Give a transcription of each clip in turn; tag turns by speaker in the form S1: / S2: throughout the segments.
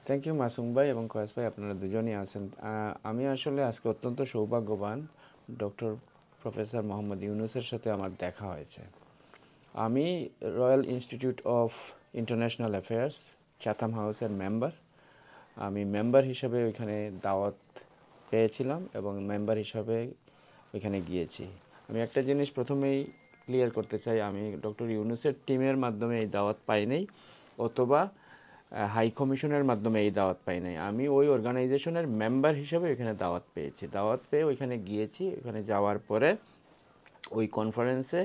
S1: Thank you Masum ভাই এবং কয়েস ভাই, আপনারা দুজনই আছেন। আমি আসলে আজকে অত্যন্ত সৌভাগ্যবান, ডক্টর প্রফেসর মোহাম্মদ ইউনুসের সাথে আমার দেখা হয়েছে। আমি royal institute of international affairs Chatham হাউসের মেম্বার। আমি মেম্বার হিসাবে ওইখানে দাওয়াত পেয়েছিলাম এবং মেম্বার হিসাবে ওইখানে গিয়েছি। আমি একটা জিনিস প্রথমেই ক্লিয়ার করতে চাই, আমি ডক্টর ইউনুসের টিমের মাধ্যমে এই দাওয়াত পাই নাই, অথবা হাই কমিশনের মাধ্যমে এই দাওয়াত পাই নাই। আমি ওই অর্গানাইজেশনের মেম্বার হিসেবে ওইখানে দাওয়াত পেয়েছি। দাওয়াত পেয়ে ওইখানে গিয়েছি। ওইখানে যাওয়ার পরে ওই কনফারেন্সে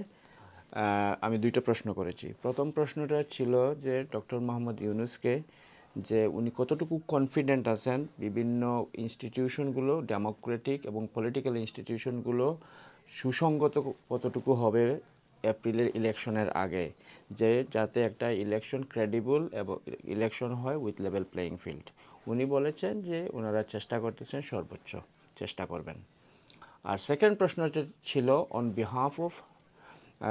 S1: আমি দুইটা প্রশ্ন করেছি। প্রথম প্রশ্নটা ছিল যে ডক্টর মোহাম্মদ ইউনুসকে, যে উনি কতটুকু কনফিডেন্ট আছেন বিভিন্ন ইনস্টিটিউশনগুলো, ডেমোক্রেটিক এবং পলিটিক্যাল ইনস্টিটিউশনগুলো সুসংগত কতটুকু হবে এপ্রিলের ইলেকশনের আগে, যে যাতে একটা ইলেকশন ক্রেডিবল এবং ইলেকশন হয় উইথ লেভেল প্লেয়িং ফিল্ড। উনি বলেছেন যে ওনারা চেষ্টা করতেছেন, সর্বোচ্চ চেষ্টা করবেন। আর সেকেন্ড প্রশ্নটা ছিল on behalf of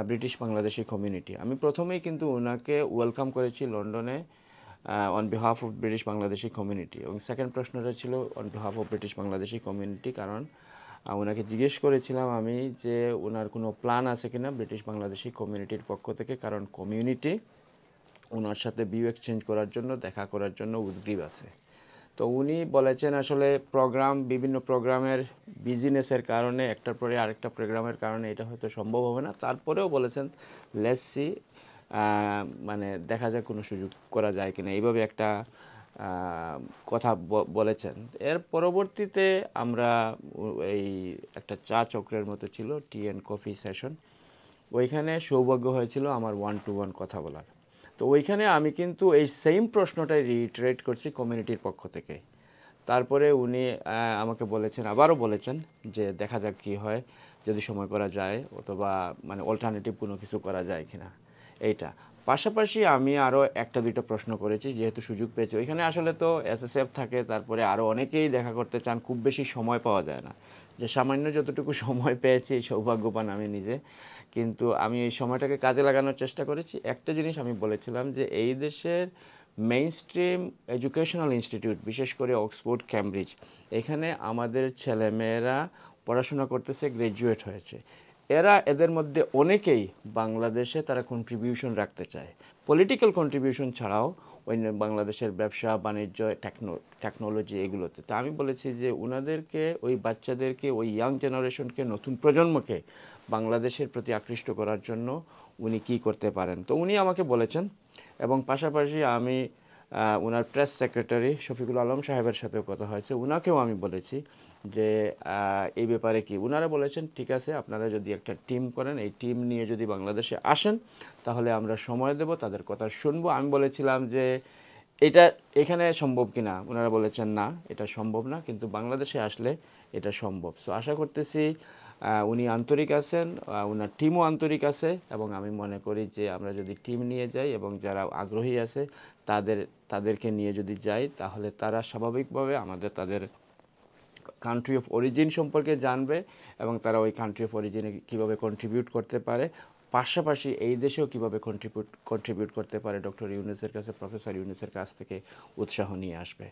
S1: British Bangladeshi community. আমি প্রথমেই কিন্তু ওনাকে ওয়েলকাম করেছি লন্ডনে on behalf of British Bangladeshi community, এবং সেকেন্ড প্রশ্নটা ছিল on behalf of British Bangladeshi community, কারণ ওনাকে জিজ্ঞেস করেছিলাম আমি যে ওনার কোনো প্ল্যান আছে কিনা ব্রিটিশ বাংলাদেশি কমিউনিটির পক্ষ থেকে, কারণ কমিউনিটি ওনার সাথে ভিউ এক্সচেঞ্জ করার জন্য, দেখা করার জন্য উদ্গ্রীব আছে। তো উনি বলেছেন আসলে বিভিন্ন প্রোগ্রামের বিজিনেসের কারণে, একটার পরে আরেকটা প্রোগ্রামের কারণে এটা হয়তো সম্ভব হবে না। তারপরেও বলেছেন লেটস সি, মানে দেখা যাক কোনো সুযোগ করা যায় কিনা, এইভাবে একটা কথা বলেছেন। এর পরবর্তীতে আমরা এই একটা চা চক্রের মতো ছিল, টি অ্যান্ড কফি সেশন, ওইখানে সৌভাগ্য হয়েছিল আমার 1-to-1 কথা বলার। তো ওইখানে আমি কিন্তু এই সেম প্রশ্নটাই রিইটারেট করছি কমিউনিটির পক্ষ থেকে। তারপরে উনি আমাকে বলেছেন, আবারও বলেছেন যে দেখা যাক কী হয়, যদি সময় করা যায়, অথবা মানে অল্টারনেটিভ কোনো কিছু করা যায় কিনা এইটা। পাশাপাশি আমি আরও একটা দুইটা প্রশ্ন করেছি, যেহেতু সুযোগ পেয়েছি। ওইখানে আসলে তো এসএসএফ থাকে, তারপরে আরও অনেকেই দেখা করতে চান, খুব বেশি সময় পাওয়া যায় না। যে সামান্য যতটুকু সময় পেয়েছি, সৌভাগ্যবান আমি নিজে, কিন্তু আমি এই সময়টাকে কাজে লাগানোর চেষ্টা করেছি। একটা জিনিস আমি বলেছিলাম যে এই দেশের মেইন স্ট্রিম এডুকেশনাল ইনস্টিটিউট, বিশেষ করে অক্সফোর্ড, ক্যামব্রিজ, এখানে আমাদের ছেলেমেয়েরা পড়াশোনা করতেছে, গ্র্যাজুয়েট হয়েছে। এদের মধ্যে অনেকেই বাংলাদেশে তারা কন্ট্রিবিউশন রাখতে চায়, পলিটিক্যাল কন্ট্রিবিউশন ছাড়াও অন্য বাংলাদেশের ব্যবসা বাণিজ্য, টেকনোলজি, এগুলোতে। তো আমি বলেছি যে ওনাদেরকে, ওই বাচ্চাদেরকে, ওই ইয়াং জেনারেশনকে, নতুন প্রজন্মকে বাংলাদেশের প্রতি আকৃষ্ট করার জন্য উনি কি করতে পারেন। তো উনি আমাকে বলেছেন, এবং পাশাপাশি আমি ওনার প্রেস সেক্রেটারি শফিকুল আলম সাহেবের সাথেও কথা হয়েছে, ওনাকেও আমি বলেছি যে এই ব্যাপারে কি। ওনারা বলেছেন ঠিক আছে, আপনারা যদি একটা টিম করেন, এই টিম নিয়ে যদি বাংলাদেশে আসেন, তাহলে আমরা সময় দেব, তাদের কথা শুনবো। আমি বলেছিলাম যে এটা এখানে সম্ভব কিনা, ওনারা বলেছেন না, এটা সম্ভব না, কিন্তু বাংলাদেশে আসলে এটা সম্ভব। সো আশা করতেছি উনি আন্তরিক আছেন, ওনার টিমও আন্তরিক আছে, এবং আমি মনে করি যে আমরা যদি টিম নিয়ে যাই এবং যারা আগ্রহী আছে তাদেরকে নিয়ে যদি যাই, তাহলে তারা স্বাভাবিকভাবে তাদের কান্ট্রি অফ অরিজিন সম্পর্কে জানবে, এবং তারা ওই কান্ট্রি অফ অরিজিনে কীভাবে কন্ট্রিবিউট করতে পারে, পাশাপাশি এই দেশেও কীভাবে কন্ট্রিবিউট করতে পারে, ডক্টর ইউনুসের কাছে, প্রফেসর ইউনুসের কাছ থেকে উৎসাহ নিয়ে আসবে।